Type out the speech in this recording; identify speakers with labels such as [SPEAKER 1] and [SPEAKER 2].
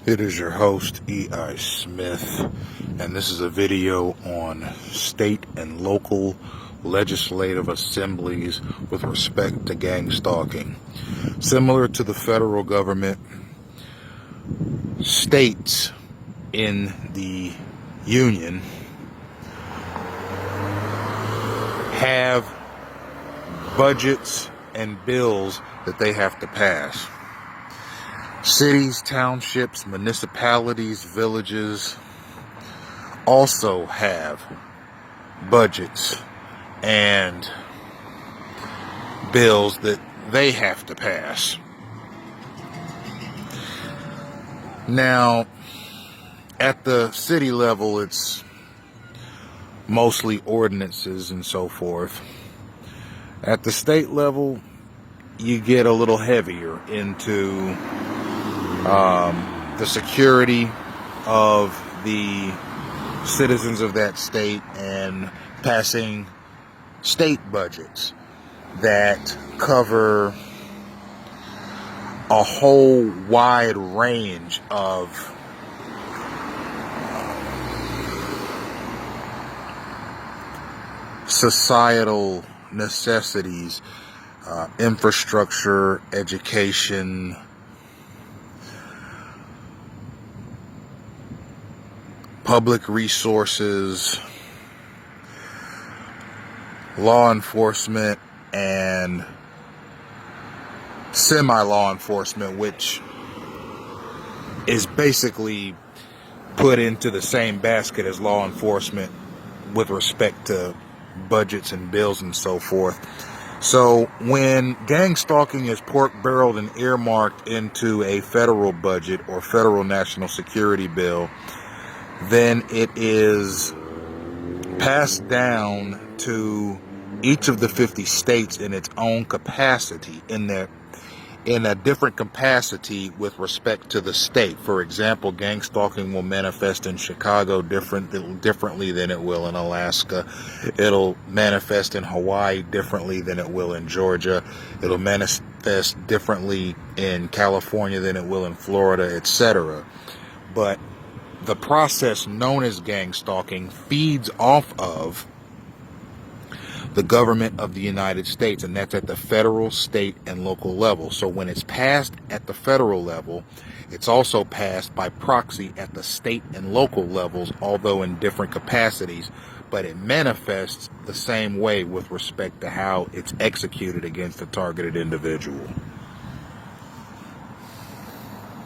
[SPEAKER 1] It is your host, E.I. Smith, and this is a video on state and local legislative assemblies with respect to gang stalking. Similar to the federal government, states in the union have budgets and bills that they have to pass. Cities, townships, municipalities, villages also have budgets and bills that they have to pass. Now, at the city level, it's mostly ordinances and so forth. At the state level, you get a little heavier into the security of the citizens of that state and passing state budgets that cover a whole wide range of societal necessities, infrastructure, education, public resources, law enforcement, and semi-law enforcement, which is basically put into the same basket as law enforcement with respect to budgets and bills and so forth. So when gang stalking is pork-barreled and earmarked into a federal budget or federal national security bill, then it is passed down to each of the 50 states in its own capacity, in a different capacity with respect to the state. For example, gang stalking will manifest in Chicago differently than it will in Alaska. It'll manifest in Hawaii differently than it will in Georgia. It'll manifest differently in California than it will in Florida, etc. But the process known as gang stalking feeds off of the government of the United States, and that's at the federal, state, and local level. So when it's passed at the federal level, it's also passed by proxy at the state and local levels, although in different capacities, but it manifests the same way with respect to how it's executed against a targeted individual.